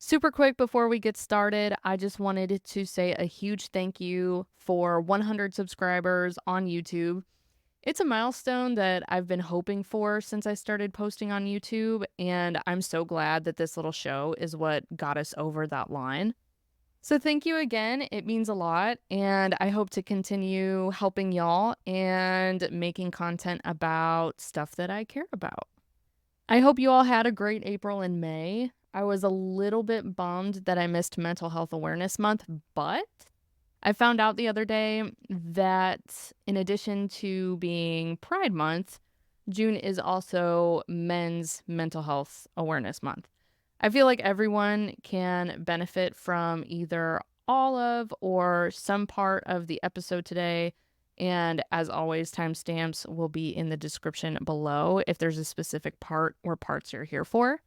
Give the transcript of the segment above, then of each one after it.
Super quick before we get started, I just wanted to say a huge thank you for 100 subscribers on YouTube. It's a milestone that I've been hoping for since I started posting on YouTube, and I'm so glad that this little show is what got us over that line. So thank you again. It means a lot, and I hope to continue helping y'all and making content about stuff that I care about. I hope you all had a great April and May. I was a little bit bummed that I missed Mental Health Awareness Month, but I found out the other day that in addition to being Pride Month, June is also Men's Mental Health Awareness Month. I feel like everyone can benefit from either all of or some part of the episode today. And as always, timestamps will be in the description below if there's a specific part or parts you're here for.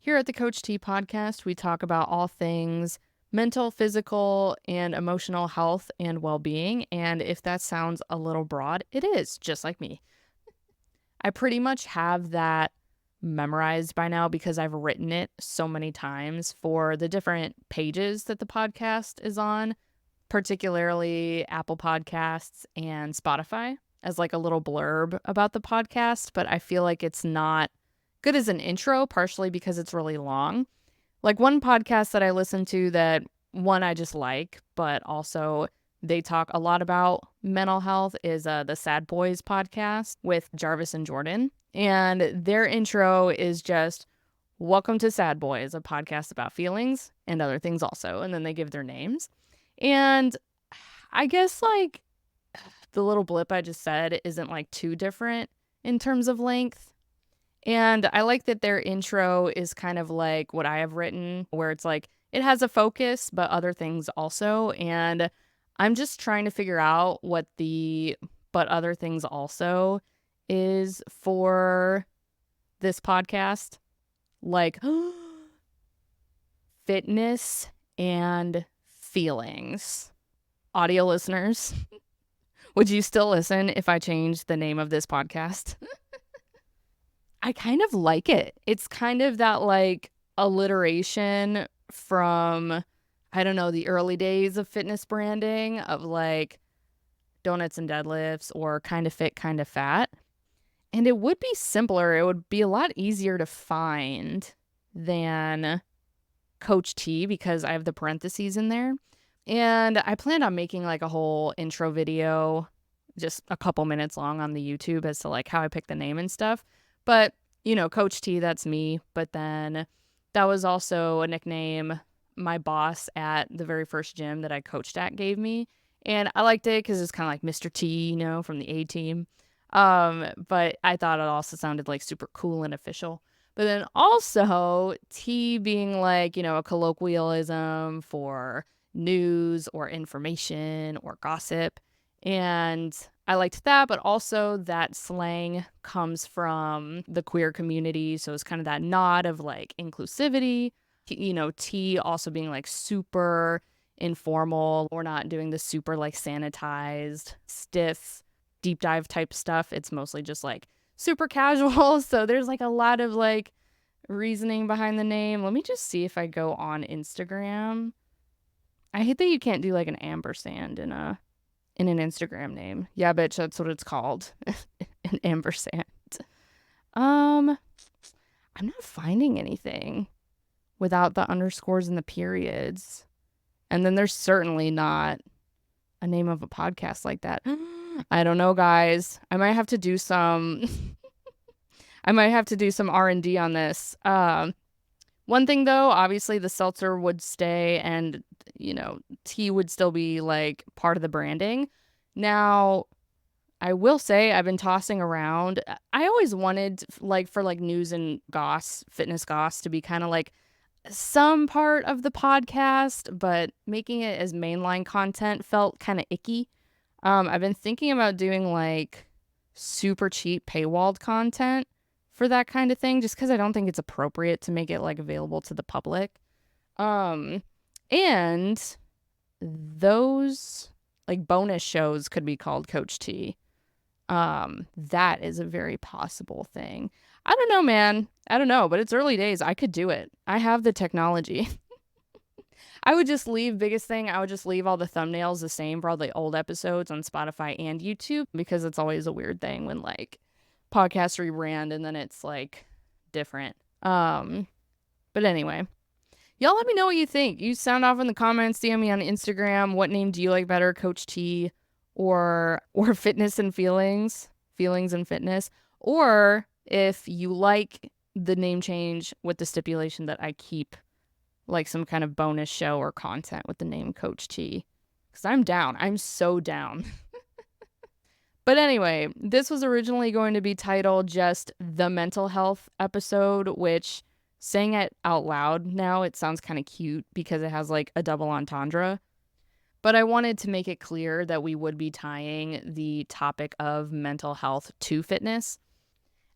Here at the Coach T podcast, we talk about all things mental, physical, and emotional health and well-being. And if that sounds a little broad, it is, just like me. I pretty much have that memorized by now because I've written it so many times for the different pages that the podcast is on, particularly Apple Podcasts and Spotify, as like a little blurb about the podcast. But I feel like it's not good as an intro, partially because it's really long. Like one podcast that I listen to that one I just like, but also they talk a lot about mental health is the Sad Boys podcast with Jarvis and Jordan. And their intro is just, "Welcome to Sad Boys, a podcast about feelings and other things also." And then they give their names. And I guess like the little blip I just said isn't like too different in terms of length. And I like that their intro is kind of like what I have written, where it's like it has a focus, but other things also. And I'm just trying to figure out what the but other things also is for this podcast. Like fitness and feelings. Audio listeners, would you still listen if I changed the name of this podcast? I kind of like it. It's kind of that like alliteration from, I don't know, the early days of fitness branding of like donuts and deadlifts or kind of fit, kind of fat. And it would be simpler. It would be a lot easier to find than Coach T because I have the parentheses in there. And I planned on making like a whole intro video, just a couple minutes long on the YouTube as to like how I picked the name and stuff. But, you know, Coach T, that's me. But then that was also a nickname my boss at the very first gym that I coached at gave me. And I liked it because it's kind of like Mr. T, you know, from the A-team. But I thought it also sounded like super cool and official. But then also T being like, you know, a colloquialism for news or information or gossip. And I liked that, but also that slang comes from the queer community. So it's kind of that nod of like inclusivity, you know, T also being like super informal. We're not doing the super like sanitized, stiff, deep dive type stuff. It's mostly just like super casual. So there's like a lot of like reasoning behind the name. Let me just see if I go on Instagram. I hate that you can't do like an ampersand in an Instagram name. Yeah, bitch, that's what it's called. An ampersand. I'm not finding anything without the underscores and the periods. And then there's certainly not a name of a podcast like that. I don't know, guys. I might have to do some R&D on this. One thing though, obviously the seltzer would stay and, you know, tea would still be like part of the branding. Now, I will say I've been tossing around. I always wanted like for like news and goss, fitness goss to be kind of like some part of the podcast, but making it as mainline content felt kind of icky. I've been thinking about doing like super cheap paywalled content for that kind of thing, just because I don't think it's appropriate to make it like available to the public. And those like bonus shows could be called Coach T. That is a very possible thing. I don't know, man. I don't know, but it's early days. I could do it. I have the technology. I would just leave, biggest thing, I would just leave all the thumbnails the same for all the old episodes on Spotify and YouTube, because it's always a weird thing when like podcasts rebrand and then it's like different. But anyway, y'all let me know what you think. You sound off in the comments, DM me on Instagram. What name do you like better, Coach T or Fitness and Feelings, Feelings and Fitness? Or if you like the name change with the stipulation that I keep like some kind of bonus show or content with the name Coach T. Because I'm down. I'm so down. But anyway, this was originally going to be titled just the mental health episode, which saying it out loud now, it sounds kind of cute because it has like a double entendre. But I wanted to make it clear that we would be tying the topic of mental health to fitness.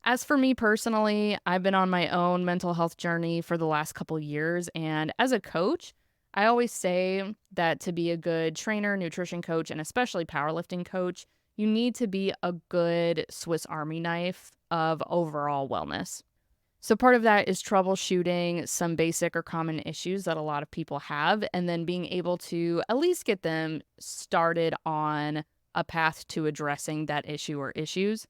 As for me personally, I've been on my own mental health journey for the last couple years, and as a coach, I always say that to be a good trainer, nutrition coach, and especially powerlifting coach, you need to be a good Swiss Army knife of overall wellness. So part of that is troubleshooting some basic or common issues that a lot of people have, and then being able to at least get them started on a path to addressing that issue or issues.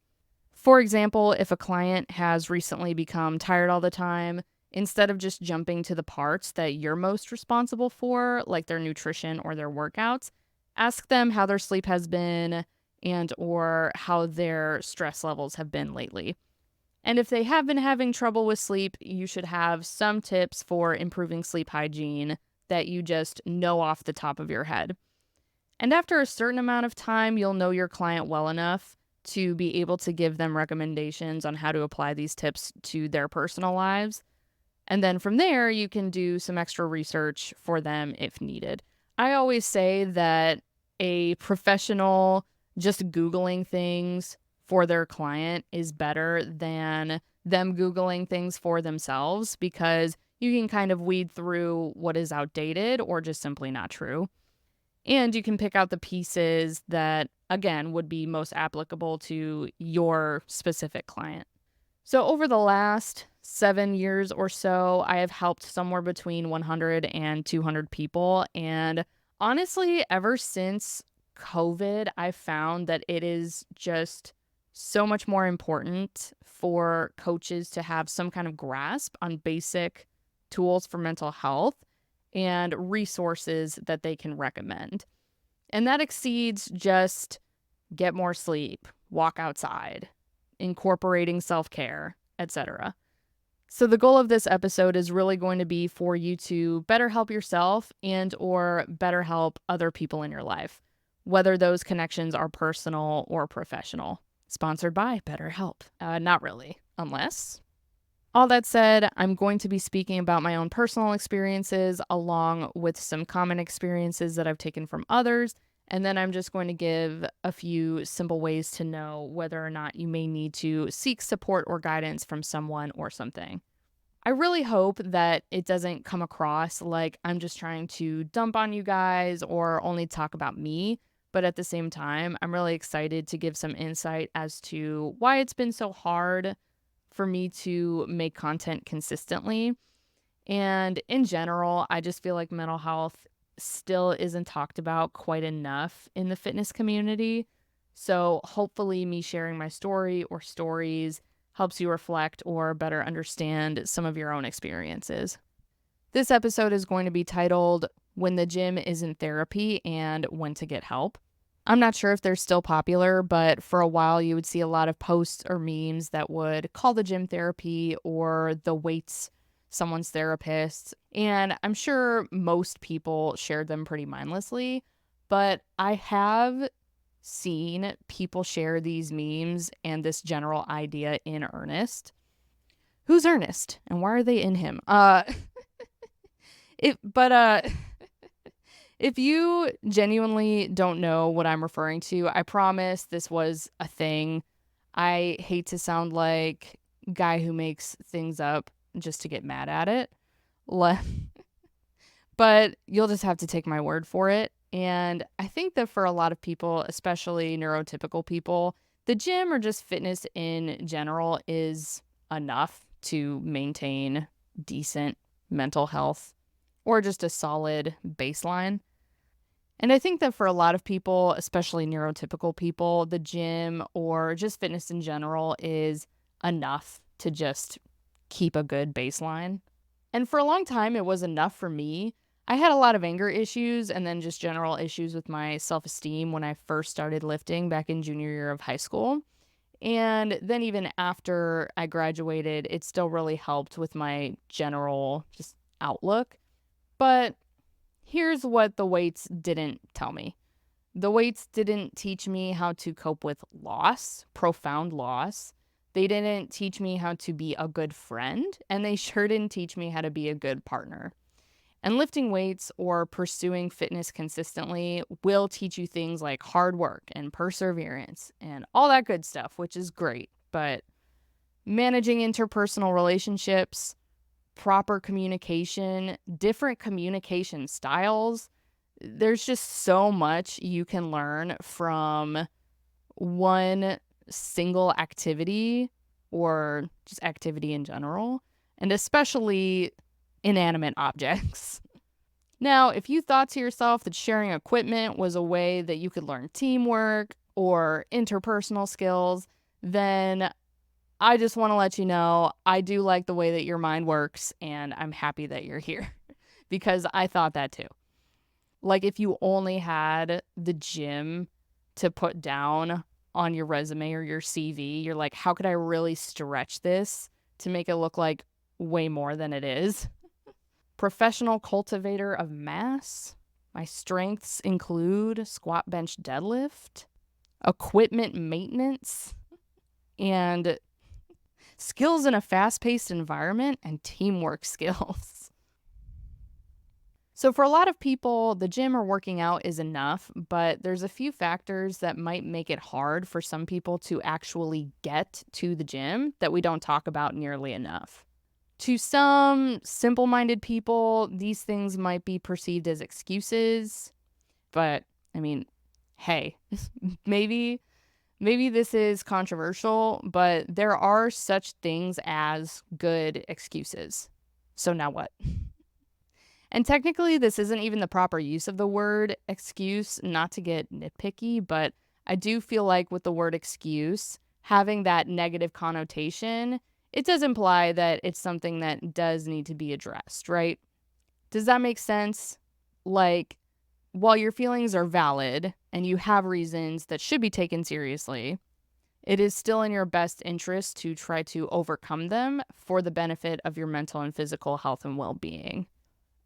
For example, if a client has recently become tired all the time, instead of just jumping to the parts that you're most responsible for, like their nutrition or their workouts, ask them how their sleep has been and or how their stress levels have been lately. And if they have been having trouble with sleep, you should have some tips for improving sleep hygiene that you just know off the top of your head. And after a certain amount of time, you'll know your client well enough to be able to give them recommendations on how to apply these tips to their personal lives. And then from there, you can do some extra research for them if needed. I always say that a professional just Googling things for their client is better than them Googling things for themselves, because you can kind of weed through what is outdated or just simply not true. And you can pick out the pieces that, again, would be most applicable to your specific client. So over the last 7 years or so, I have helped somewhere between 100 and 200 people. And honestly, ever since COVID, I found that it is just so much more important for coaches to have some kind of grasp on basic tools for mental health and resources that they can recommend. And that exceeds just get more sleep, walk outside, incorporating self-care, etc. So the goal of this episode is really going to be for you to better help yourself and or better help other people in your life, whether those connections are personal or professional. Sponsored by BetterHelp. Not really, unless. All that said, I'm going to be speaking about my own personal experiences along with some common experiences that I've taken from others, and then I'm just going to give a few simple ways to know whether or not you may need to seek support or guidance from someone or something. I really hope that it doesn't come across like I'm just trying to dump on you guys or only talk about me. But at the same time, I'm really excited to give some insight as to why it's been so hard for me to make content consistently. And in general, I just feel like mental health still isn't talked about quite enough in the fitness community. So hopefully me sharing my story or stories helps you reflect or better understand some of your own experiences. This episode is going to be titled When the Gym Isn't Therapy and When to Get Help. I'm not sure if they're still popular, but for a while you would see a lot of posts or memes that would call the gym therapy or the weights someone's therapist. And I'm sure most people shared them pretty mindlessly, but I have seen people share these memes and this general idea in earnest. Who's Ernest and why are they in him? It but If you genuinely don't know what I'm referring to, I promise this was a thing. I hate to sound like guy who makes things up just to get mad at it. But you'll just have to take my word for it. And I think that for a lot of people, especially neurotypical people, The gym or just fitness in general is enough to maintain decent mental health or just a solid baseline. And I think that for a lot of people, especially neurotypical people, the gym or just fitness in general is enough to just keep a good baseline. And for a long time, it was enough for me. I had a lot of anger issues and then just general issues with my self esteem when I first started lifting back in junior year of high school. And then even after I graduated, it still really helped with my general just outlook. But here's what the weights didn't tell me. The weights didn't teach me how to cope with loss, profound loss. They didn't teach me how to be a good friend, and they sure didn't teach me how to be a good partner. And lifting weights or pursuing fitness consistently will teach you things like hard work and perseverance and all that good stuff, which is great. But managing interpersonal relationships, proper communication, different communication styles, there's just so much you can learn from one single activity or just activity in general, and especially inanimate objects. Now, if you thought to yourself that sharing equipment was a way that you could learn teamwork or interpersonal skills, then I just want to let you know I do like the way that your mind works, and I'm happy that you're here because I thought that too. Like, if you only had the gym to put down on your resume or your CV, you're like, how could I really stretch this to make it look like way more than it is? Professional cultivator of mass. My strengths include squat, bench, deadlift, equipment maintenance, and skills in a fast-paced environment, and teamwork skills. So for a lot of people, the gym or working out is enough, but there's a few factors that might make it hard for some people to actually get to the gym that we don't talk about nearly enough. To some simple-minded people, these things might be perceived as excuses, but I mean, hey, maybe this is controversial, but there are such things as good excuses. So now what? And technically, this isn't even the proper use of the word excuse, not to get nitpicky, but I do feel like with the word excuse, having that negative connotation, it does imply that it's something that does need to be addressed, right? Does that make sense? Like, while your feelings are valid and you have reasons that should be taken seriously, it is still in your best interest to try to overcome them for the benefit of your mental and physical health and well-being.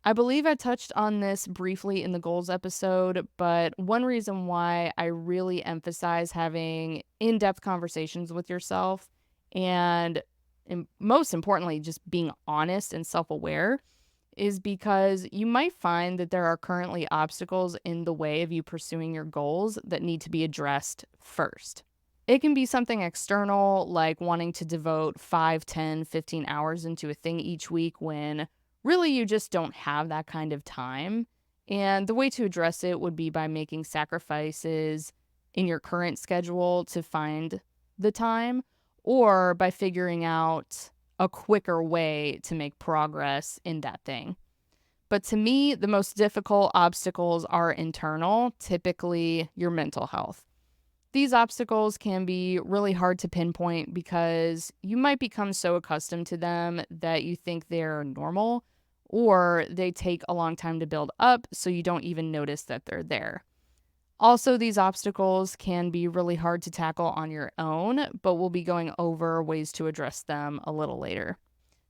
I believe I touched on this briefly in the goals episode, but one reason why I really emphasize having in-depth conversations with yourself and most importantly, just being honest and self-aware is because you might find that there are currently obstacles in the way of you pursuing your goals that need to be addressed first. It can be something external, like wanting to devote 5, 10, 15 hours into a thing each week when really you just don't have that kind of time. And the way to address it would be by making sacrifices in your current schedule to find the time, or by figuring out a quicker way to make progress in that thing. But to me, the most difficult obstacles are internal, typically your mental health. These obstacles can be really hard to pinpoint because you might become so accustomed to them that you think they're normal, or they take a long time to build up so you don't even notice that they're there. Also, these obstacles can be really hard to tackle on your own, but we'll be going over ways to address them a little later.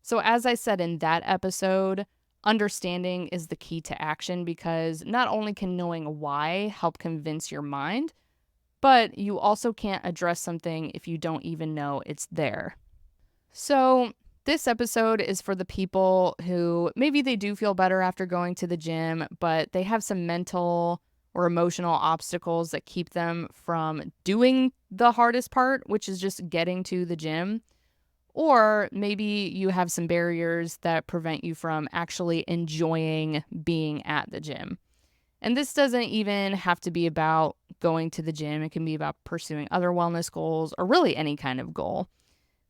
So as I said in that episode, understanding is the key to action because not only can knowing why help convince your mind, but you also can't address something if you don't even know it's there. So this episode is for the people who maybe they do feel better after going to the gym, but they have some mental or emotional obstacles that keep them from doing the hardest part, which is just getting to the gym. Or maybe you have some barriers that prevent you from actually enjoying being at the gym. And this doesn't even have to be about going to the gym. It can be about pursuing other wellness goals or really any kind of goal.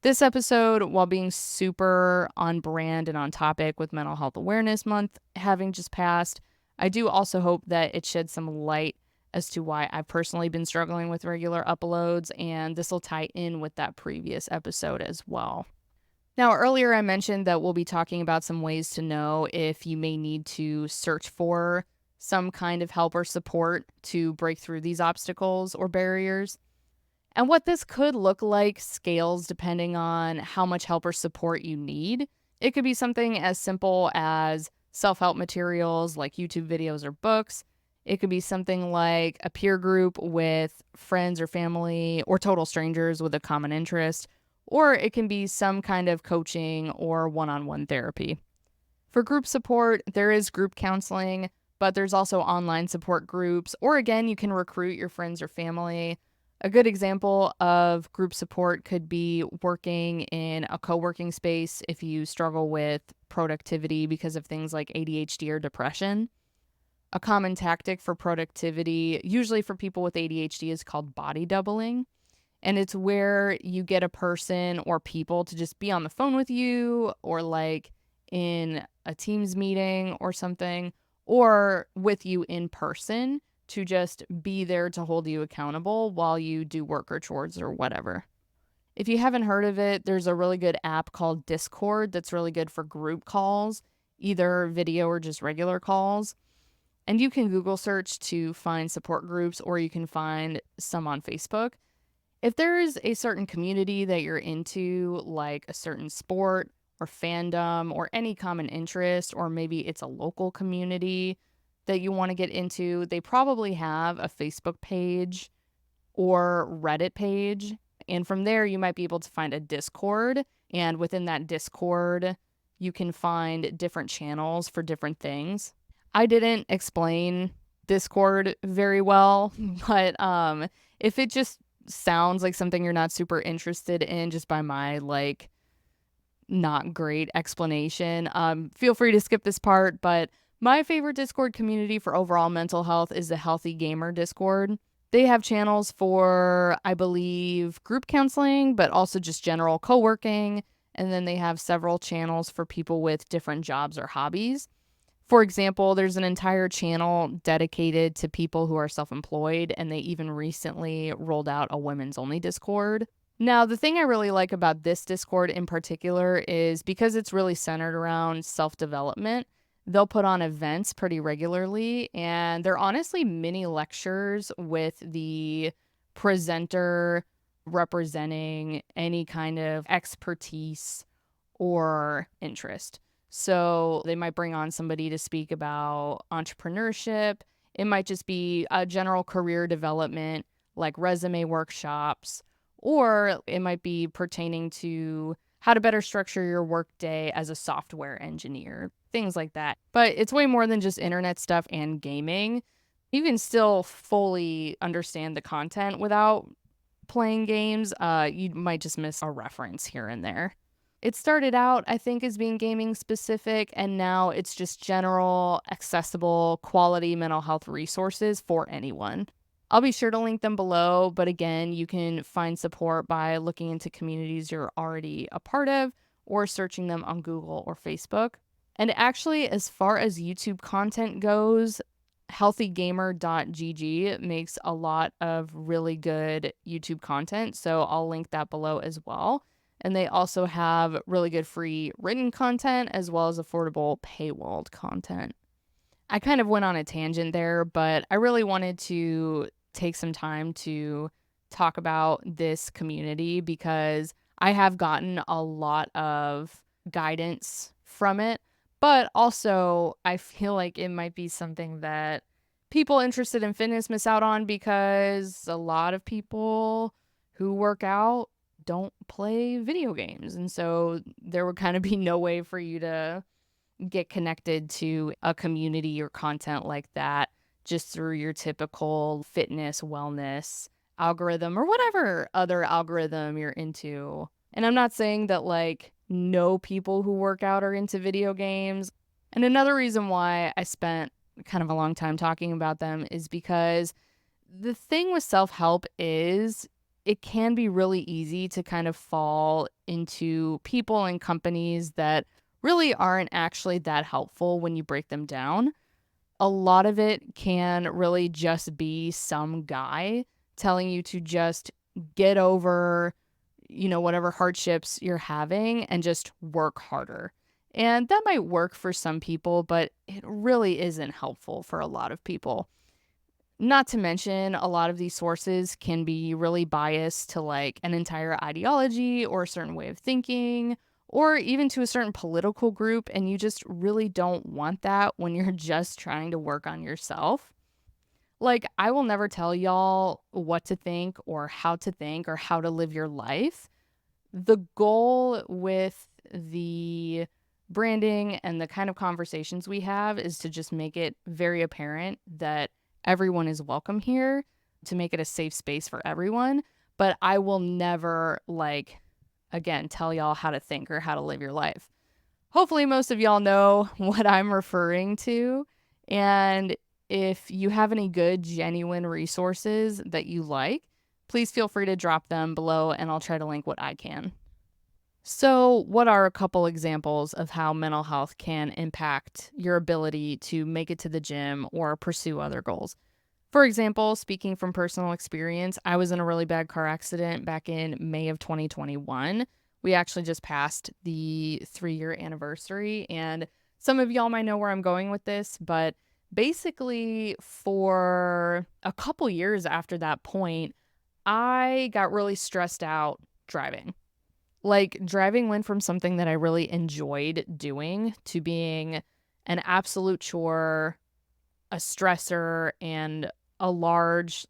This episode, while being super on brand and on topic with Mental Health Awareness Month having just passed, I do also hope that it sheds some light as to why I've personally been struggling with regular uploads, and this will tie in with that previous episode as well. Now, earlier I mentioned that we'll be talking about some ways to know if you may need to search for some kind of help or support to break through these obstacles or barriers. And what this could look like scales depending on how much help or support you need. It could be something as simple as self-help materials like YouTube videos or books. It could be something like a peer group with friends or family or total strangers with a common interest. Or it can be some kind of coaching or one-on-one therapy. For group support, there is group counseling, but there's also online support groups, or again, you can recruit your friends or family. A good example of group support could be working in a co-working space if you struggle with productivity because of things like ADHD or depression. A common tactic for productivity, usually for people with ADHD, is called body doubling. And it's where you get a person or people to just be on the phone with you or like in a Teams meeting or something, or with you in person to just be there to hold you accountable while you do work or chores or whatever. If you haven't heard of it, there's a really good app called Discord that's really good for group calls, either video or just regular calls. And you can Google search to find support groups, or you can find some on Facebook. If there is a certain community that you're into, like a certain sport or fandom or any common interest, or maybe it's a local community that you want to get into, they probably have a Facebook page or Reddit page. And from there, you might be able to find a Discord. And within that Discord, you can find different channels for different things. I didn't explain Discord very well, but if it just sounds like something you're not super interested in just by my like not great explanation, feel free to skip this part. But my favorite Discord community for overall mental health is the Healthy Gamer Discord. They have channels for, I believe, group counseling, but also just general co-working. And then they have several channels for people with different jobs or hobbies. For example, there's an entire channel dedicated to people who are self-employed, and they even recently rolled out a women's only Discord. Now, the thing I really like about this Discord in particular is because it's really centered around self-development, they'll put on events pretty regularly, and they're honestly mini lectures with the presenter representing any kind of expertise or interest. So they might bring on somebody to speak about entrepreneurship. It might just be a general career development, like resume workshops, or it might be pertaining to how to better structure your workday as a software engineer, things like that. But it's way more than just internet stuff and gaming. You can still fully understand the content without playing games. You might just miss a reference here and there. It started out, I think, as being gaming specific, and now it's just general, accessible, quality mental health resources for anyone. I'll be sure to link them below, but again, you can find support by looking into communities you're already a part of or searching them on Google or Facebook. And actually, as far as YouTube content goes, healthygamer.gg makes a lot of really good YouTube content, so I'll link that below as well. And they also have really good free written content as well as affordable paywalled content. I kind of went on a tangent there, but I really wanted to take some time to talk about this community because I have gotten a lot of guidance from it, but also I feel like it might be something that people interested in fitness miss out on because a lot of people who work out don't play video games. And so there would kind of be no way for you to get connected to a community or content like that just through your typical fitness, wellness algorithm or whatever other algorithm you're into. And I'm not saying that like no people who work out are into video games. And another reason why I spent kind of a long time talking about them is because the thing with self-help is it can be really easy to kind of fall into people and companies that really aren't actually that helpful when you break them down. A lot of it can really just be some guy telling you to just get over, whatever hardships you're having and just work harder. And that might work for some people, but it really isn't helpful for a lot of people. Not to mention, a lot of these sources can be really biased to like an entire ideology or a certain way of thinking, or even to a certain political group. And you just really don't want that when you're just trying to work on yourself. Like, I will never tell y'all what to think or how to live your life. The goal with the branding and the kind of conversations we have is to just make it very apparent that everyone is welcome here, to make it a safe space for everyone. But I will never, again, tell y'all how to think or how to live your life. Hopefully, most of y'all know what I'm referring to. And if you have any good, genuine resources that you like, please feel free to drop them below and I'll try to link what I can. So, what are a couple examples of how mental health can impact your ability to make it to the gym or pursue other goals? For example, speaking from personal experience, I was in a really bad car accident back in May of 2021. We actually just passed the 3-year anniversary, and some of y'all might know where I'm going with this, but basically, for a couple years after that point, I got really stressed out driving. Like, driving went from something that I really enjoyed doing to being an absolute chore, a stressor, and a large,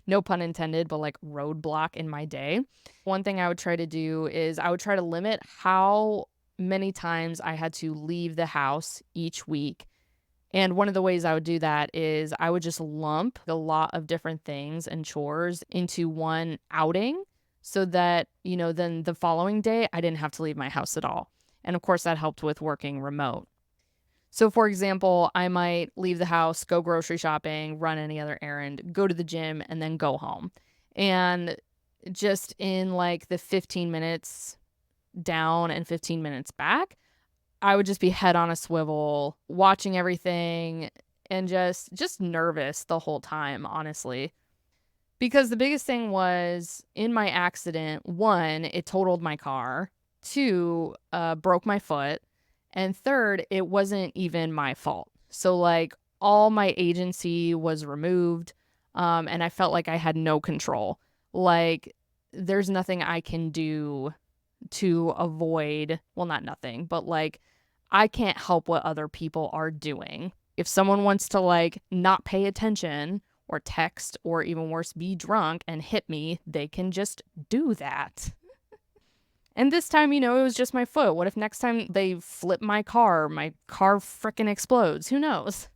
no pun intended, but like roadblock in my day. One thing I would try to do is I would try to limit how many times I had to leave the house each week. And one of the ways I would do that is I would just lump a lot of different things and chores into one outing so that, then the following day I didn't have to leave my house at all. And of course, that helped with working remote. So, for example, I might leave the house, go grocery shopping, run any other errand, go to the gym, and then go home. And just in like the 15 minutes down and 15 minutes back, I would just be head on a swivel, watching everything and just nervous the whole time, honestly. Because the biggest thing was in my accident, one, it totaled my car. Two, broke my foot. And third, it wasn't even my fault. So, like, all my agency was removed, and I felt like I had no control. Like, there's nothing I can do to avoid, well, not nothing, but like, I can't help what other people are doing. If someone wants to, like, not pay attention or text or even worse, be drunk and hit me, they can just do that. And this time, it was just my foot. What if next time they flip my car frickin' explodes? Who knows?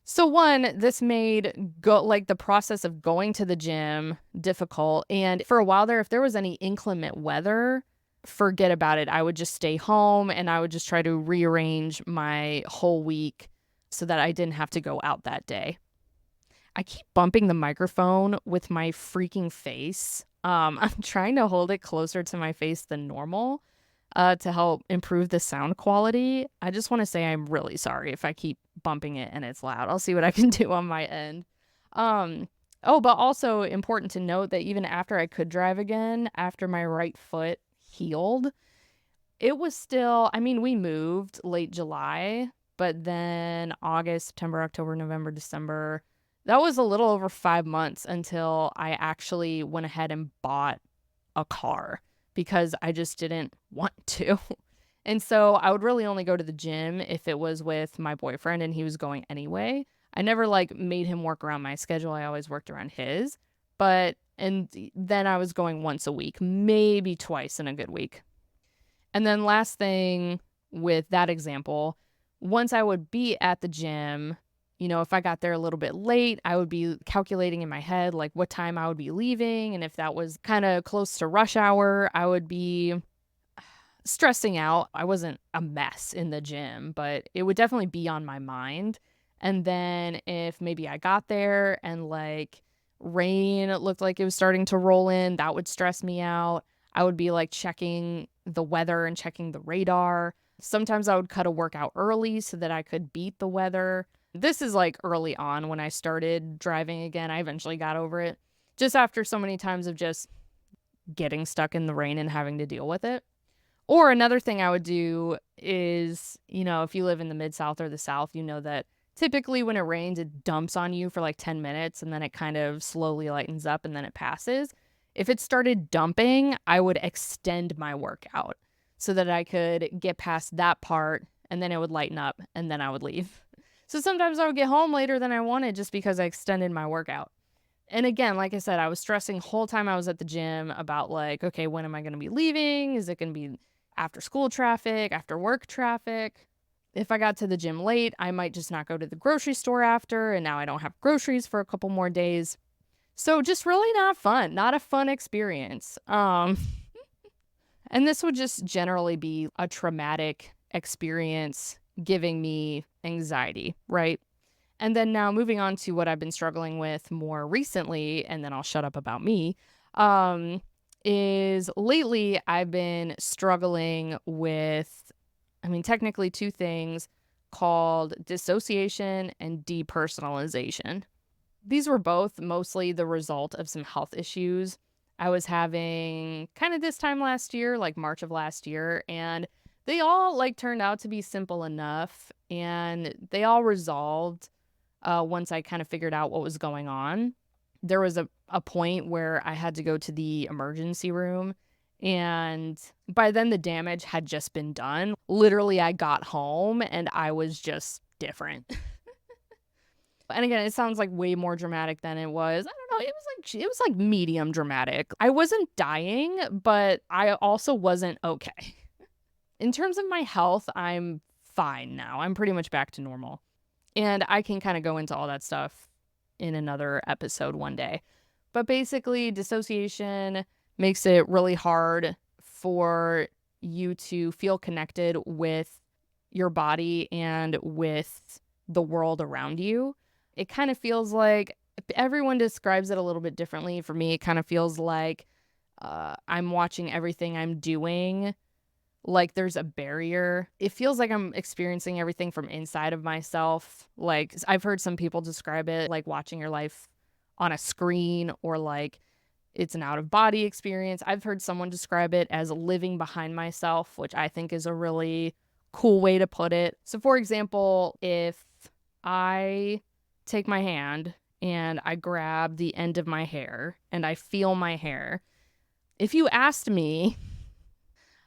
So one, this made the process of going to the gym difficult. And for a while there, if there was any inclement weather, forget about it. I would just stay home and I would just try to rearrange my whole week so that I didn't have to go out that day. I keep bumping the microphone with my freaking face. I'm trying to hold it closer to my face than normal to help improve the sound quality. I just want to say I'm really sorry if I keep bumping it and it's loud. I'll see what I can do on my end. But also important to note that even after I could drive again, after my right foot healed, it was still, we moved late July, but then August, September, October, November, December, that was a little over 5 months until I actually went ahead and bought a car because I just didn't want to. And so I would really only go to the gym if it was with my boyfriend and he was going anyway. I never made him work around my schedule. I always worked around his. And then I was going once a week, maybe twice in a good week. And then last thing with that example, once I would be at the gym, if I got there a little bit late, I would be calculating in my head like what time I would be leaving. And if that was kind of close to rush hour, I would be stressing out. I wasn't a mess in the gym, but it would definitely be on my mind. And then if maybe I got there and like rain looked like it was starting to roll in, that would stress me out. I would be like checking the weather and checking the radar. Sometimes I would cut a workout early so that I could beat the weather. This is like early on when I started driving again. I eventually got over it just after so many times of just getting stuck in the rain and having to deal with it. Or another thing I would do is, if you live in the Mid-South or the South, you know that typically when it rains, it dumps on you for like 10 minutes and then it kind of slowly lightens up and then it passes. If it started dumping, I would extend my workout so that I could get past that part and then it would lighten up and then I would leave. So sometimes I would get home later than I wanted just because I extended my workout. And again, like I said, I was stressing whole time I was at the gym about like, okay, when am I going to be leaving? Is it going to be after school traffic, after work traffic? If I got to the gym late, I might just not go to the grocery store after, and now I don't have groceries for a couple more days. So just really not fun, not a fun experience. And this would just generally be a traumatic experience giving me anxiety, right? And then now moving on to what I've been struggling with more recently, and then I'll shut up about me, is lately I've been struggling with, technically two things called dissociation and depersonalization. These were both mostly the result of some health issues I was having kind of this time last year, like March of last year, and they all like turned out to be simple enough and they all resolved once I kind of figured out what was going on. There was a point where I had to go to the emergency room, and by then the damage had just been done. Literally, I got home and I was just different. And again, it sounds like way more dramatic than it was. I don't know. It was like medium dramatic. I wasn't dying, but I also wasn't okay. In terms of my health, I'm fine now. I'm pretty much back to normal. And I can kind of go into all that stuff in another episode one day. But basically, dissociation makes it really hard for you to feel connected with your body and with the world around you. It kind of feels like everyone describes it a little bit differently. For me, it kind of feels like I'm watching everything I'm doing like there's a barrier. It feels like I'm experiencing everything from inside of myself. Like I've heard some people describe it like watching your life on a screen or like it's an out of body experience. I've heard someone describe it as living behind myself, which I think is a really cool way to put it. So for example, if I take my hand and I grab the end of my hair and I feel my hair, if you asked me,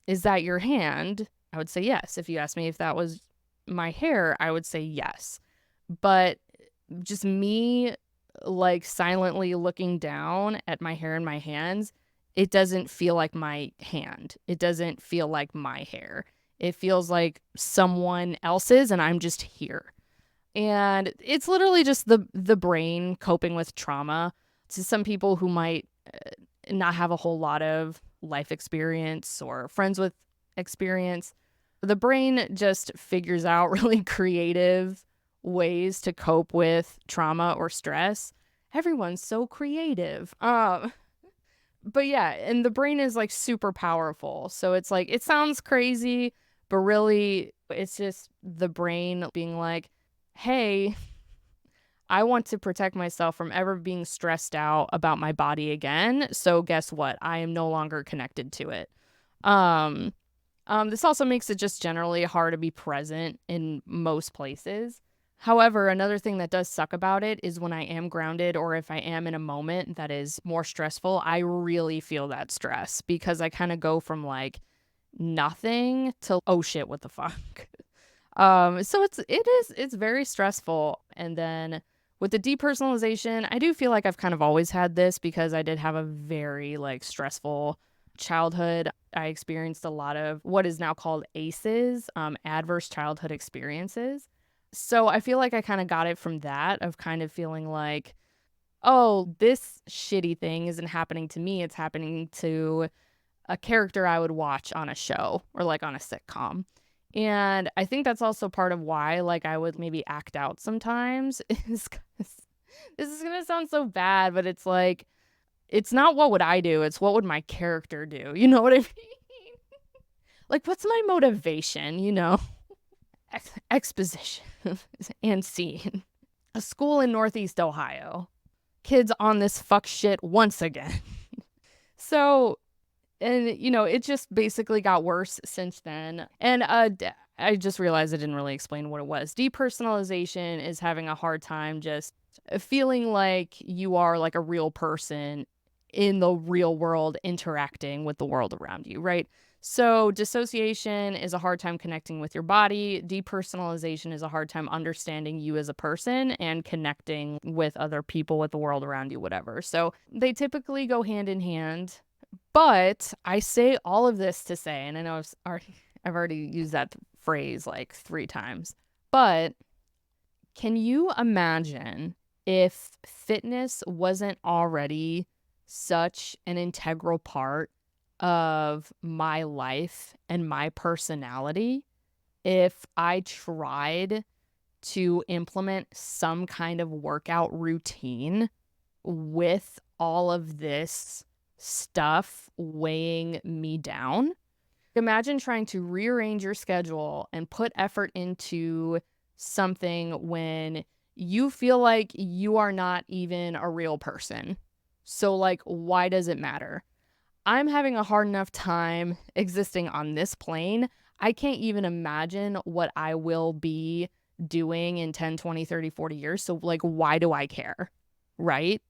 is that your hand? I would say yes. If you asked me if that was my hair, I would say yes. But just me like silently looking down at my hair in my hands, it doesn't feel like my hand. It doesn't feel like my hair. It feels like someone else's and I'm just here. And it's literally just the brain coping with trauma. To some people who might not have a whole lot of life experience or friends with experience, the brain just figures out really creative ways to cope with trauma or stress. Everyone's so creative. But yeah, and the brain is like super powerful. So it's like, it sounds crazy, but really it's just the brain being like, hey, I want to protect myself from ever being stressed out about my body again. So guess what? I am no longer connected to it. This also makes it just generally hard to be present in most places. However, another thing that does suck about it is when I am grounded or if I am in a moment that is more stressful, I really feel that stress because I kind of go from like nothing to, oh shit, what the fuck? So it's very stressful. And then with the depersonalization, I do feel like I've kind of always had this because I did have a very like stressful childhood. I experienced a lot of what is now called ACEs, adverse childhood experiences. So I feel like I kind of got it from that of kind of feeling like, oh, this shitty thing isn't happening to me. It's happening to a character I would watch on a show or like on a sitcom. And I think that's also part of why like I would maybe act out sometimes is 'cause this is going to sound so bad, but it's like it's not what would I do, it's what would my character do. You know what I mean? Like what's my motivation, you know? Exposition and scene. A school in Northeast Ohio. Kids on this fuck shit once again. So, and you know, it just basically got worse since then. And I just realized I didn't really explain what it was. Depersonalization is having a hard time just feeling like you are like a real person in the real world interacting with the world around you, right? So dissociation is a hard time connecting with your body. Depersonalization is a hard time understanding you as a person and connecting with other people, with the world around you, whatever. So they typically go hand in hand. But I say all of this to say, and I know I've already used that phrase like 3 times, but can you imagine if fitness wasn't already such an integral part of my life and my personality? If I tried to implement some kind of workout routine with all of this stuff weighing me down? Imagine trying to rearrange your schedule and put effort into something when you feel like you are not even a real person. So, like, why does it matter? I'm having a hard enough time existing on this plane. I can't even imagine what I will be doing in 10, 20, 30, 40 years. So, like, why do I care? Right?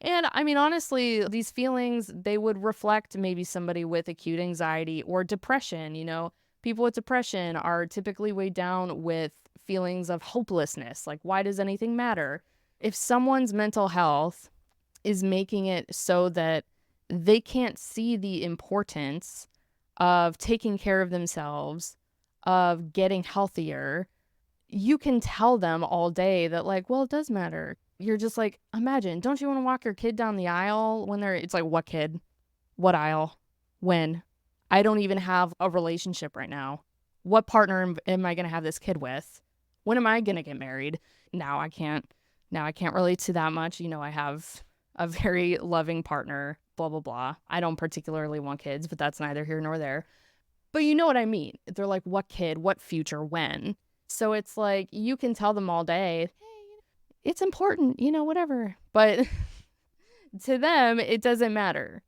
And I mean, honestly, these feelings, they would reflect maybe somebody with acute anxiety or depression. You know, people with depression are typically weighed down with feelings of hopelessness. Like, why does anything matter? If someone's mental health is making it so that they can't see the importance of taking care of themselves, of getting healthier, you can tell them all day that, like, well, it does matter. You're just like, imagine, don't you want to walk your kid down the aisle when it's like, what kid? What aisle? When? I don't even have a relationship right now. What partner am I going to have this kid with? When am I going to get married? Now I can't relate to that much. You know, I have a very loving partner, blah, blah, blah. I don't particularly want kids, but that's neither here nor there. But you know what I mean? They're like, what kid? What future? When? So it's like, you can tell them all day, it's important, you know, whatever. But to them, it doesn't matter.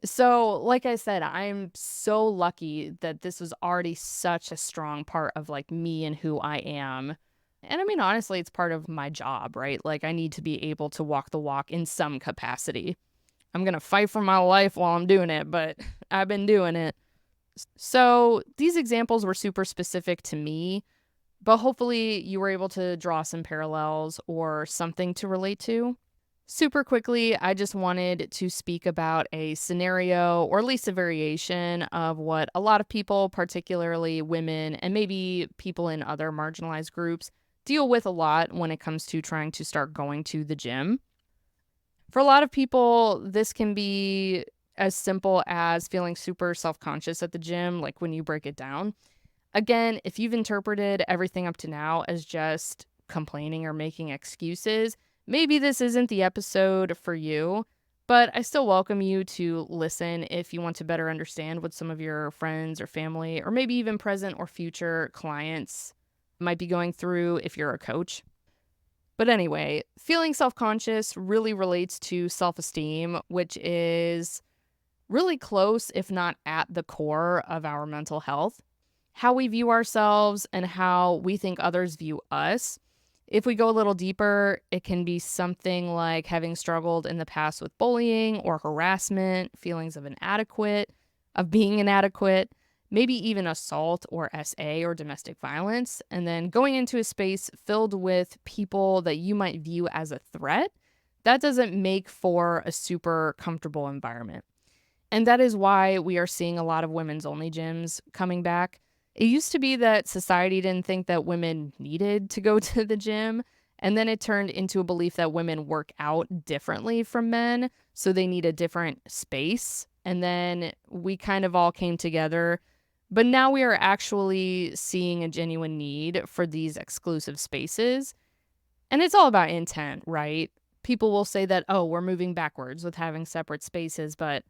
So, like I said, I'm so lucky that this was already such a strong part of like me and who I am. And I mean, honestly, it's part of my job, right? Like, I need to be able to walk the walk in some capacity. I'm going to fight for my life while I'm doing it, but I've been doing it. So, these examples were super specific to me, but hopefully you were able to draw some parallels or something to relate to. Super quickly, I just wanted to speak about a scenario, or at least a variation of what a lot of people, particularly women and maybe people in other marginalized groups, deal with a lot when it comes to trying to start going to the gym. For a lot of people, this can be as simple as feeling super self-conscious at the gym, like when you break it down. Again, if you've interpreted everything up to now as just complaining or making excuses, maybe this isn't the episode for you, but I still welcome you to listen if you want to better understand what some of your friends or family, or maybe even present or future clients might be going through if you're a coach. But anyway, feeling self-conscious really relates to self-esteem, which is really close, if not at the core of our mental health. How we view ourselves and how we think others view us. If we go a little deeper, it can be something like having struggled in the past with bullying or harassment, feelings of being inadequate, maybe even assault or SA or domestic violence, and then going into a space filled with people that you might view as a threat. That doesn't make for a super comfortable environment. And that is why we are seeing a lot of women's only gyms coming back. It used to be that society didn't think that women needed to go to the gym, and then it turned into a belief that women work out differently from men, so they need a different space and then we kind of all came together. But now we are actually seeing a genuine need for these exclusive spaces. And it's all about intent, right? People will say that, oh, we're moving backwards with having separate spaces. But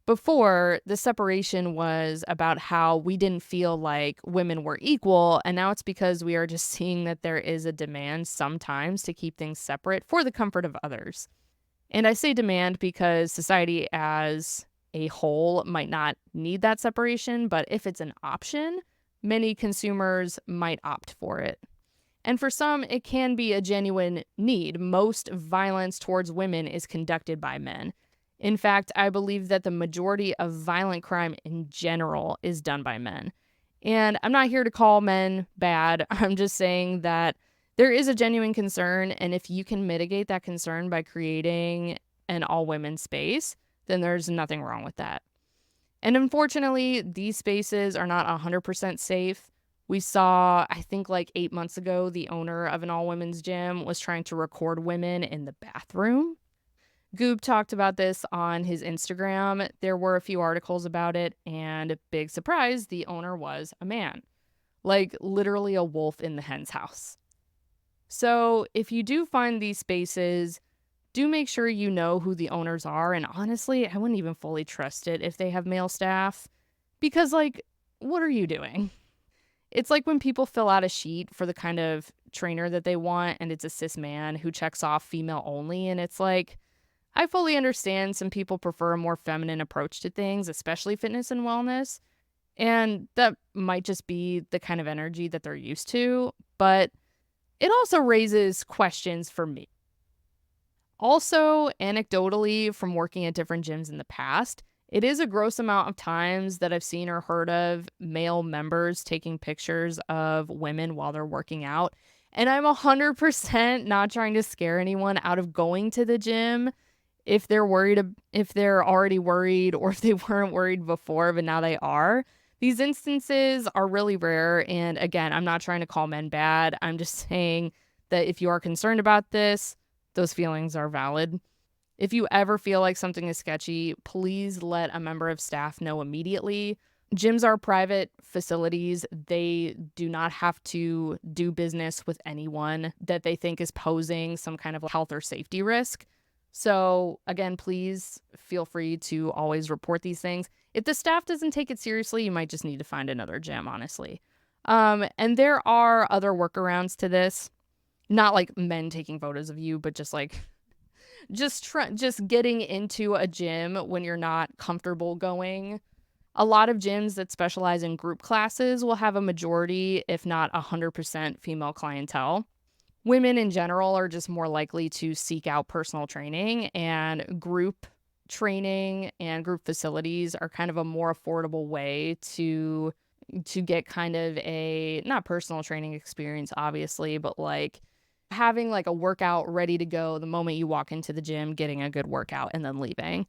before, the separation was about how we didn't feel like women were equal. And now it's because we are just seeing that there is a demand sometimes to keep things separate for the comfort of others. And I say demand because society as a whole might not need that separation, but if it's an option, many consumers might opt for it. And for some, it can be a genuine need. Most violence towards women is conducted by men. In fact, I believe that the majority of violent crime in general is done by men. And I'm not here to call men bad. I'm just saying that there is a genuine concern. And if you can mitigate that concern by creating an all women space, then there's nothing wrong with that. And unfortunately, these spaces are not 100% safe. We saw, I think like 8 months ago, the owner of an all women's gym was trying to record women in the bathroom. Goob talked about this on his Instagram. There were a few articles about it, and big surprise, the owner was a man. Like literally a wolf in the hen's house. So if you do find these spaces, do make sure you know who the owners are. And honestly, I wouldn't even fully trust it if they have male staff. Because, like, what are you doing? It's like when people fill out a sheet for the kind of trainer that they want, and it's a cis man who checks off female only. And it's like, I fully understand some people prefer a more feminine approach to things, especially fitness and wellness. And that might just be the kind of energy that they're used to. But it also raises questions for me. Also, anecdotally, from working at different gyms in the past, it is a gross amount of times that I've seen or heard of male members taking pictures of women while they're working out. And I'm 100% not trying to scare anyone out of going to the gym if they're worried, if they're already worried, or if they weren't worried before, but now they are. These instances are really rare. And again, I'm not trying to call men bad. I'm just saying that if you are concerned about this, those feelings are valid. If you ever feel like something is sketchy, please let a member of staff know immediately. Gyms are private facilities. They do not have to do business with anyone that they think is posing some kind of health or safety risk. So again, please feel free to always report these things. If the staff doesn't take it seriously, you might just need to find another gym, honestly. And there are other workarounds to this. Not like men taking photos of you, but just like just getting into a gym when you're not comfortable going. A lot of gyms that specialize in group classes will have a majority, if not 100% female clientele. Women in general are just more likely to seek out personal training, and group training and group facilities are kind of a more affordable way to get kind of a not personal training experience, obviously, but like having like a workout ready to go the moment you walk into the gym, getting a good workout, and then leaving.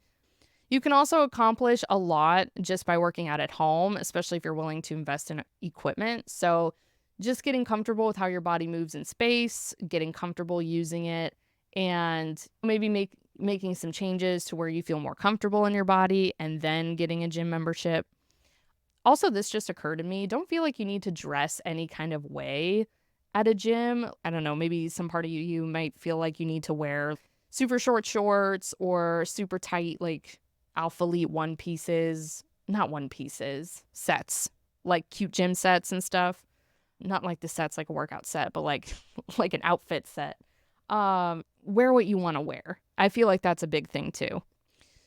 You can also accomplish a lot just by working out at home, especially if you're willing to invest in equipment. So just getting comfortable with how your body moves in space, getting comfortable using it, and maybe making some changes to where you feel more comfortable in your body, and then getting a gym membership. Also, this just occurred to me. Don't feel like you need to dress any kind of way at a gym. I don't know, maybe some part of you might feel like you need to wear super short shorts or super tight, like alpha elite sets, like cute gym sets and stuff. Not like the sets like a workout set, but like like an outfit set. Wear what you want to wear. I feel like that's a big thing too.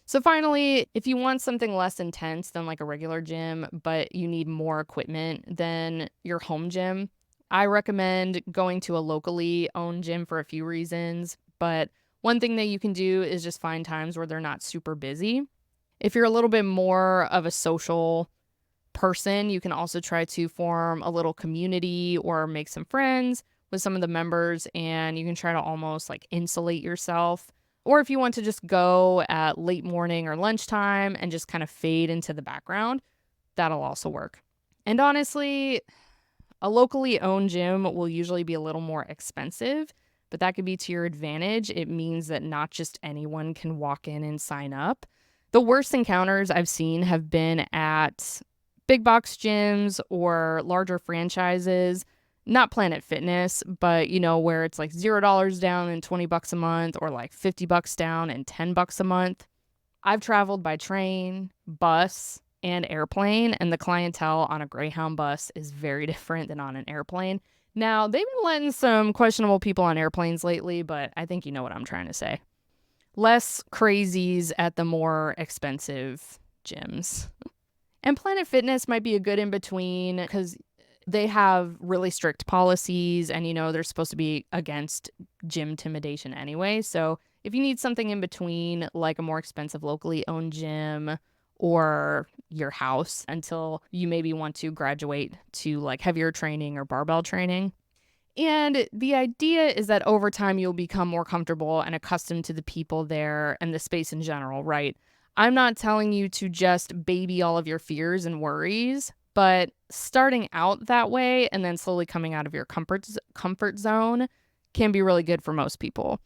So finally, if you want something less intense than like a regular gym, but you need more equipment than your home gym, I recommend going to a locally owned gym for a few reasons. But one thing that you can do is just find times where they're not super busy. If you're a little bit more of a social person, you can also try to form a little community or make some friends with some of the members, and you can try to almost like insulate yourself. Or if you want to just go at late morning or lunchtime and just kind of fade into the background, that'll also work. And honestly, a locally owned gym will usually be a little more expensive, but that could be to your advantage. It means that not just anyone can walk in and sign up. The worst encounters I've seen have been at big box gyms or larger franchises, not Planet Fitness, but where it's like $0 down and $20 a month, or like $50 down and $10 a month. I've traveled by train, bus, and airplane, and the clientele on a Greyhound bus is very different than on an airplane. Now, they've been letting some questionable people on airplanes lately, but I think you know what I'm trying to say. Less crazies at the more expensive gyms. And Planet Fitness might be a good in between because they have really strict policies and, they're supposed to be against gym intimidation anyway. So if you need something in between, like a more expensive locally owned gym or your house until you maybe want to graduate to like heavier training or barbell training. And the idea is that over time you'll become more comfortable and accustomed to the people there and the space in general, right? I'm not telling you to just baby all of your fears and worries, but starting out that way and then slowly coming out of your comfort zone can be really good for most people.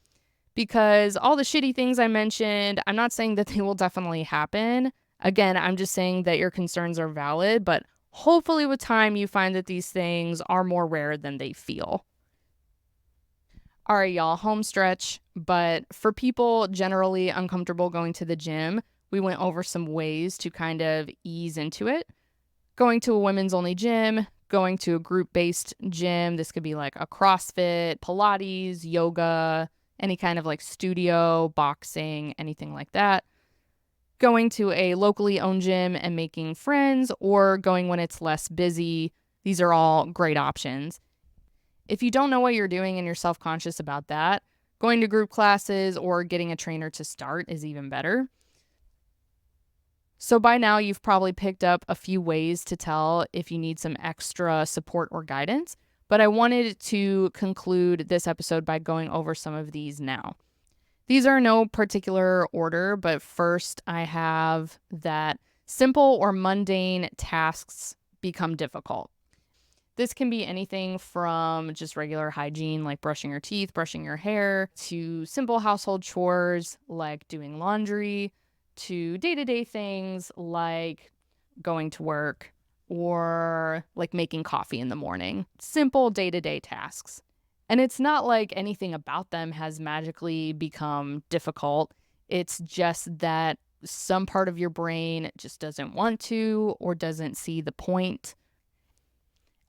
Because all the shitty things I mentioned, I'm not saying that they will definitely happen. Again, I'm just saying that your concerns are valid, but hopefully with time you find that these things are more rare than they feel. All right, y'all, home stretch. But for people generally uncomfortable going to the gym, we went over some ways to kind of ease into it. Going to a women's only gym, going to a group-based gym. This could be like a CrossFit, Pilates, yoga, any kind of like studio, boxing, anything like that. Going to a locally owned gym and making friends, or going when it's less busy. These are all great options. If you don't know what you're doing and you're self-conscious about that, going to group classes or getting a trainer to start is even better. So by now, you've probably picked up a few ways to tell if you need some extra support or guidance, but I wanted to conclude this episode by going over some of these now. These are no particular order, but first I have that simple or mundane tasks become difficult. This can be anything from just regular hygiene, like brushing your teeth, brushing your hair, to simple household chores like doing laundry, to day-to-day things like going to work or like making coffee in the morning. Simple day-to-day tasks. And it's not like anything about them has magically become difficult. It's just that some part of your brain just doesn't want to or doesn't see the point.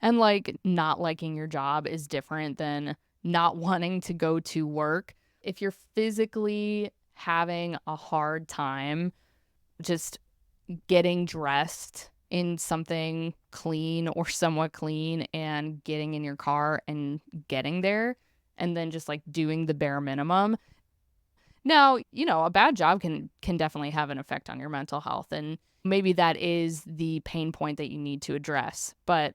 And like not liking your job is different than not wanting to go to work. If you're physically having a hard time just getting dressed in something clean or somewhat clean and getting in your car and getting there and then just like doing the bare minimum. Now, a bad job can definitely have an effect on your mental health, and maybe that is the pain point that you need to address. But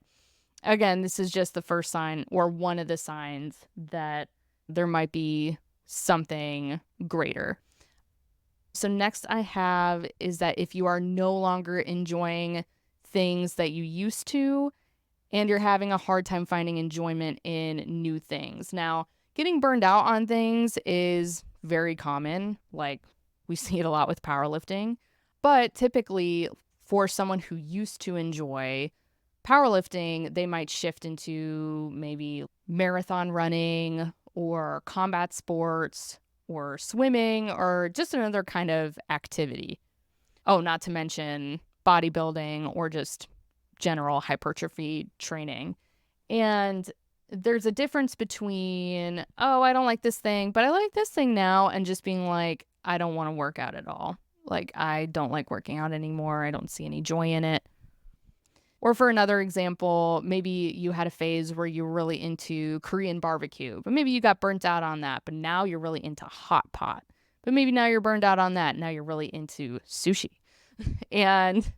again, this is just the first sign or one of the signs that there might be something greater. So next I have is that if you are no longer enjoying things that you used to and you're having a hard time finding enjoyment in new things. Now, getting burned out on things is very common. Like we see it a lot with powerlifting. But typically for someone who used to enjoy powerlifting, they might shift into maybe marathon running or combat sports or swimming or just another kind of activity. Oh, not to mention bodybuilding or just general hypertrophy training. And there's a difference between, oh, I don't like this thing, but I like this thing now, and just being like, I don't want to work out at all. Like, I don't like working out anymore. I don't see any joy in it. Or for another example, maybe you had a phase where you were really into Korean barbecue, but maybe you got burnt out on that, but now you're really into hot pot. But maybe now you're burned out on that. Now you're really into sushi. And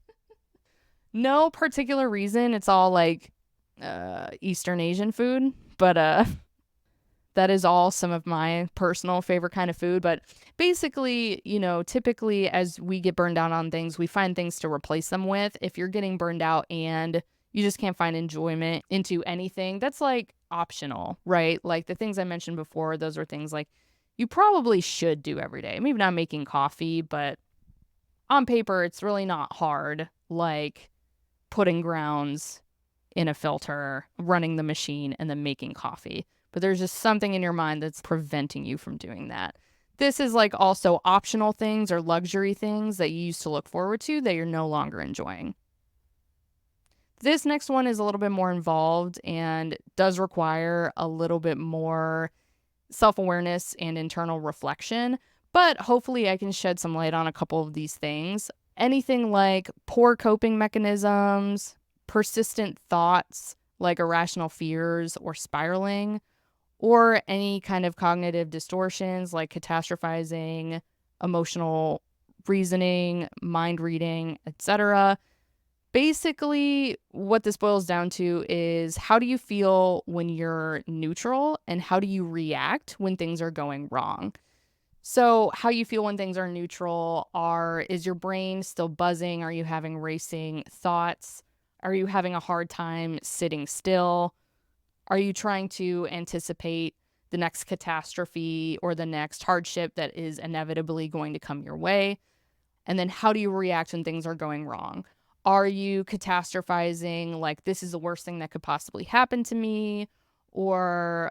no particular reason. It's all like Eastern Asian food, but that is all some of my personal favorite kind of food. But basically, typically as we get burned out on things, we find things to replace them with. If you're getting burned out and you just can't find enjoyment into anything, that's like optional, right? Like the things I mentioned before, those are things like you probably should do every day. Maybe not making coffee, but On paper, it's really not hard, like putting grounds in a filter, running the machine, and then making coffee. But there's just something in your mind that's preventing you from doing that. This is like also optional things or luxury things that you used to look forward to that you're no longer enjoying. This next one is a little bit more involved and does require a little bit more self awareness and internal reflection, but hopefully I can shed some light on a couple of these things. Anything like poor coping mechanisms, persistent thoughts like irrational fears or spiraling, or any kind of cognitive distortions like catastrophizing, emotional reasoning, mind reading, etc. Basically, what this boils down to is how do you feel when you're neutral and how do you react when things are going wrong? So, how you feel when things are neutral is your brain still buzzing? Are you having racing thoughts? Are you having a hard time sitting still? Are you trying to anticipate the next catastrophe or the next hardship that is inevitably going to come your way? And then how do you react when things are going wrong? Are you catastrophizing like this is the worst thing that could possibly happen to me? Or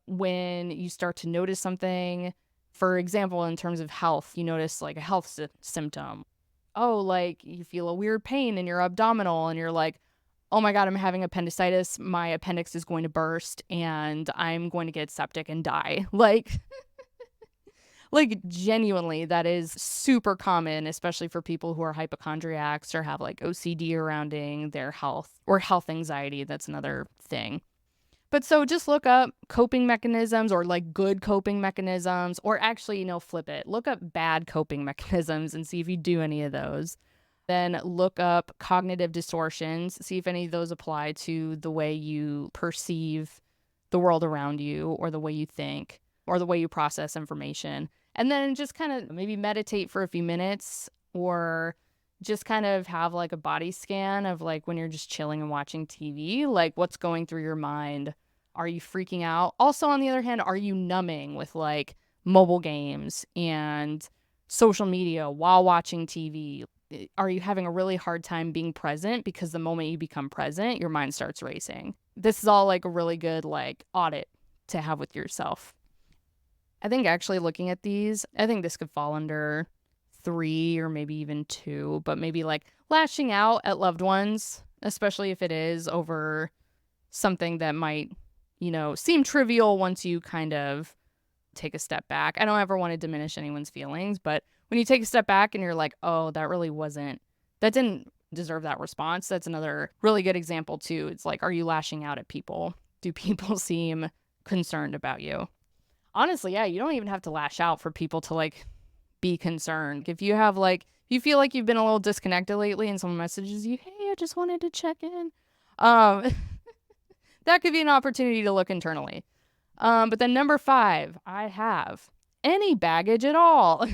when you start to notice something, for example, in terms of health, you notice like a health symptom. Oh, like you feel a weird pain in your abdominal and you're like, oh my God, I'm having appendicitis. My appendix is going to burst and I'm going to get septic and die. Like genuinely, that is super common, especially for people who are hypochondriacs or have like OCD surrounding their health or health anxiety. That's another thing. But so just look up coping mechanisms or like good coping mechanisms, or actually, flip it. Look up bad coping mechanisms and see if you do any of those. Then look up cognitive distortions, see if any of those apply to the way you perceive the world around you or the way you think or the way you process information. And then just kind of maybe meditate for a few minutes or just kind of have like a body scan of like when you're just chilling and watching TV, like what's going through your mind. Are you freaking out? Also, on the other hand, are you numbing with like mobile games and social media while watching TV? Are you having a really hard time being present because the moment you become present, your mind starts racing? This is all like a really good like audit to have with yourself. I think actually looking at these, I think this could fall under 3 or maybe even 2, but maybe like lashing out at loved ones, especially if it is over something that might, seem trivial once you kind of take a step back. I don't ever want to diminish anyone's feelings, but when you take a step back and you're like, oh, that didn't deserve that response. That's another really good example too. It's like, are you lashing out at people? Do people seem concerned about you? Honestly, yeah, you don't even have to lash out for people to like be concerned. If you have like, you feel like you've been a little disconnected lately and someone messages you, hey, I just wanted to check in. Um, that could be an opportunity to look internally. But then number 5, I have any baggage at all.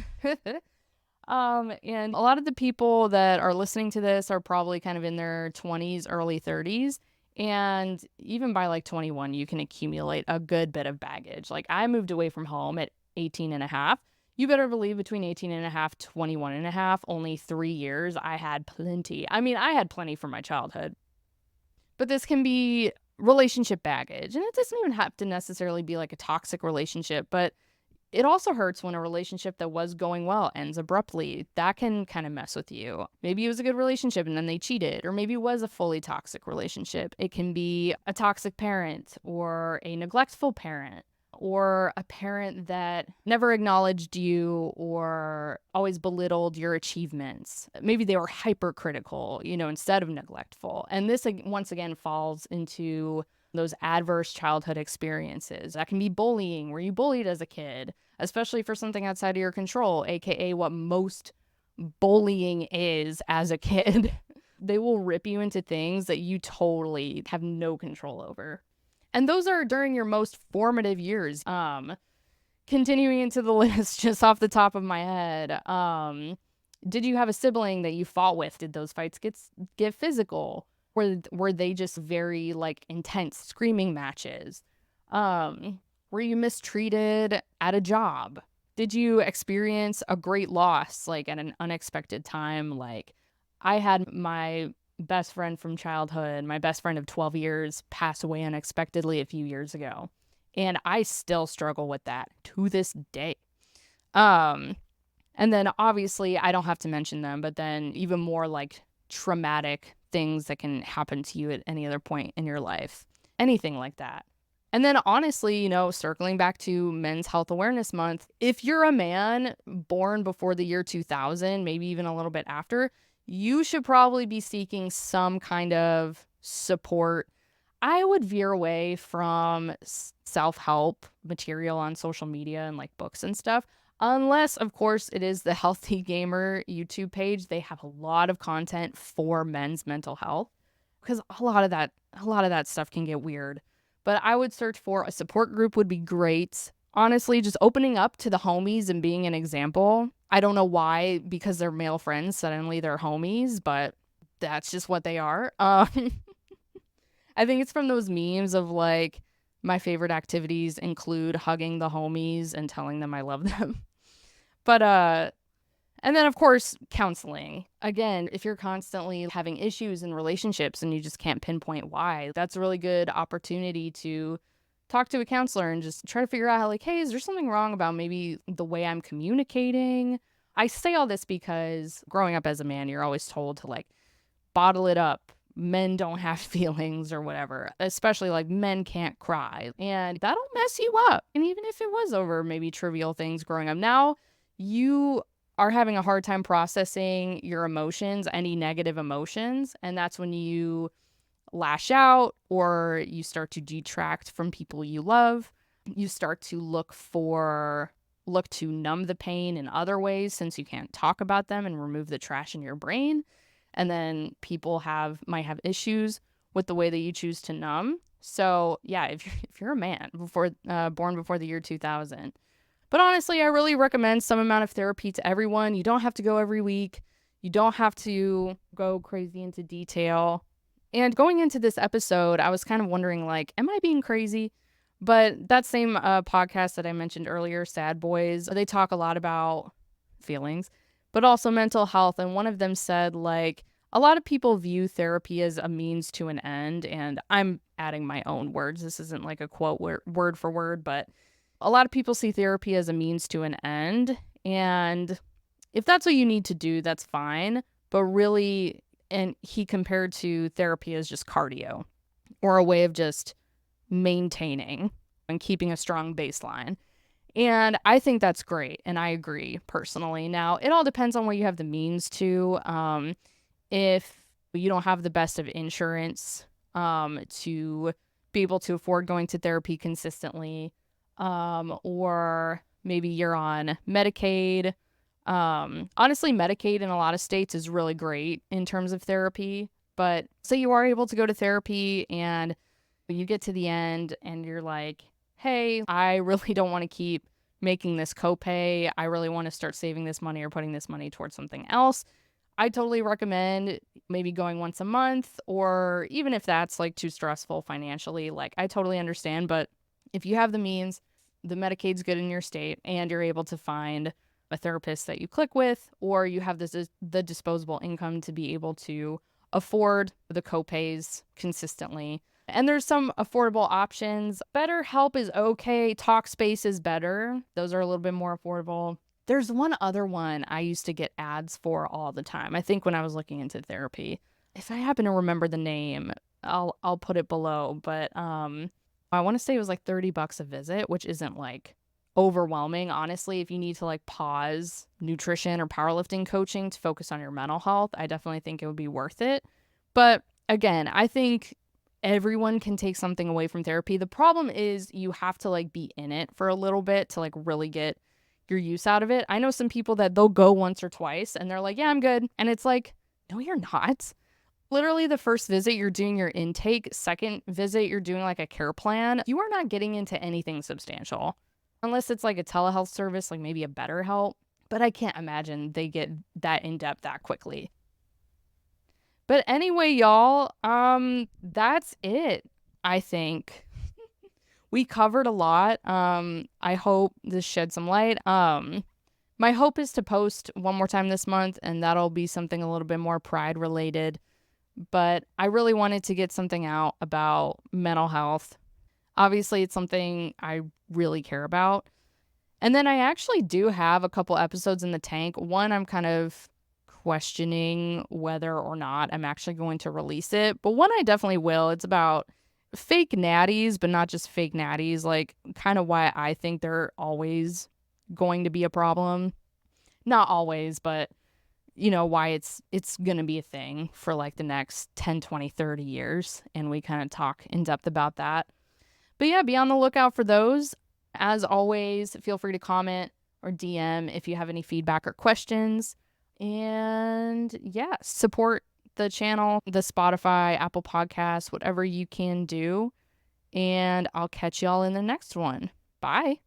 And a lot of the people that are listening to this are probably kind of in their 20s, early 30s. And even by like 21, you can accumulate a good bit of baggage. Like I moved away from home at 18 and a half. You better believe between 18 and a half, 21 and a half, only 3 years, I had plenty. I mean, I had plenty from my childhood. But this can be relationship baggage. And it doesn't even have to necessarily be like a toxic relationship, but it also hurts when a relationship that was going well ends abruptly. That can kind of mess with you. Maybe it was a good relationship and then they cheated, or maybe it was a fully toxic relationship. It can be a toxic parent or a neglectful parent or a parent that never acknowledged you or always belittled your achievements. Maybe they were hypercritical, instead of neglectful. And this, once again, falls into those adverse childhood experiences. That can be bullying. Were you bullied as a kid, especially for something outside of your control, aka what most bullying is as a kid? They will rip you into things that you totally have no control over. And those are during your most formative years. Continuing into the list just off the top of my head. Did you have a sibling that you fought with? Did those fights get physical? Were they just very like intense screaming matches? Were you mistreated at a job? Did you experience a great loss, like, at an unexpected time? Like, I had my best friend from childhood, my best friend of 12 years, pass away unexpectedly a few years ago, and I still struggle with that to this day. Um, and then obviously, I don't have to mention them, but then even more, like, traumatic things that can happen to you at any other point in your life. Anything like that. And then honestly, circling back to Men's Health Awareness Month, if you're a man born before the year 2000, maybe even a little bit after, you should probably be seeking some kind of support. I would veer away from self-help material on social media and like books and stuff. Unless, of course, it is the Healthy Gamer YouTube page. They have a lot of content for men's mental health because a lot of that stuff can get weird. But I would search for a support group would be great. Honestly, just opening up to the homies and being an example. I don't know why, because they're male friends, suddenly they're homies, but that's just what they are. I think it's from those memes of like, my favorite activities include hugging the homies and telling them I love them. But and then of course counseling. Again, if you're constantly having issues in relationships and you just can't pinpoint why, that's a really good opportunity to talk to a counselor and just try to figure out how, like, hey, is there something wrong about maybe the way I'm communicating? I say all this because growing up as a man, you're always told to like bottle it up. Men don't have feelings or whatever, especially like men can't cry. And that'll mess you up. And even if it was over maybe trivial things growing up, now you are having a hard time processing your emotions, any negative emotions. And that's when you lash out or you start to detract from people you love. You start to look to numb the pain in other ways since you can't talk about them and remove the trash in your brain. And then people might have issues with the way that you choose to numb. So yeah, if you're a man born before the year 2000. But honestly, I really recommend some amount of therapy to everyone. You don't have to go every week. You don't have to go crazy into detail. And going into this episode, I was kind of wondering, like, am I being crazy? But that same podcast that I mentioned earlier, Sad Boys, they talk a lot about feelings, but also mental health. And one of them said, like, a lot of people view therapy as a means to an end. And I'm adding my own words. This isn't like a quote word for word, but a lot of people see therapy as a means to an end. And if that's what you need to do, that's fine. But really, and he compared to therapy as just cardio or a way of just maintaining and keeping a strong baseline. And I think that's great. And I agree personally. Now, it all depends on what you have the means to. If you don't have the best of insurance to be able to afford going to therapy consistently, or maybe you're on Medicaid. Honestly, Medicaid in a lot of states is really great in terms of therapy. But say you are able to go to therapy and you get to the end and you're like, hey, I really don't want to keep making this copay. I really want to start saving this money or putting this money towards something else. I totally recommend maybe going once a month, or even if that's like too stressful financially, like I totally understand. But if you have the means, the Medicaid's good in your state and you're able to find a therapist that you click with, or you have the disposable income to be able to afford the copays consistently. And there's some affordable options. BetterHelp is okay. Talkspace is better. Those are a little bit more affordable. There's one other one I used to get ads for all the time. I think when I was looking into therapy. If I happen to remember the name, I'll put it below. But I want to say it was like $30 a visit, which isn't like overwhelming. Honestly, if you need to like pause nutrition or powerlifting coaching to focus on your mental health, I definitely think it would be worth it. But again, I think everyone can take something away from therapy. The problem is you have to like be in it for a little bit to like really get your use out of it. I know some people that they'll go once or twice and they're like, yeah, I'm good. And it's like, no, you're not. Literally the first visit, you're doing your intake. Second visit, you're doing like a care plan. You are not getting into anything substantial unless it's like a telehealth service, like maybe a BetterHelp. But I can't imagine they get that in depth that quickly. But anyway, y'all, that's it, I think. we covered a lot. I hope this shed some light. My hope is to post one more time this month, and that'll be something a little bit more pride related. But I really wanted to get something out about mental health. Obviously, it's something I really care about. And then I actually do have a couple episodes in the tank. One, I'm kind of questioning whether or not I'm actually going to release it, but one I definitely will. It's about fake natties, but not just fake natties, like kind of why I think they're always going to be a problem. Not always, but why it's going to be a thing for like the next 10, 20, 30 years, and we kind of talk in depth about that. But yeah, be on the lookout for those. As always, feel free to comment or DM if you have any feedback or questions. And yeah, support the channel, the Spotify, Apple Podcasts, whatever you can do. And I'll catch y'all in the next one. Bye.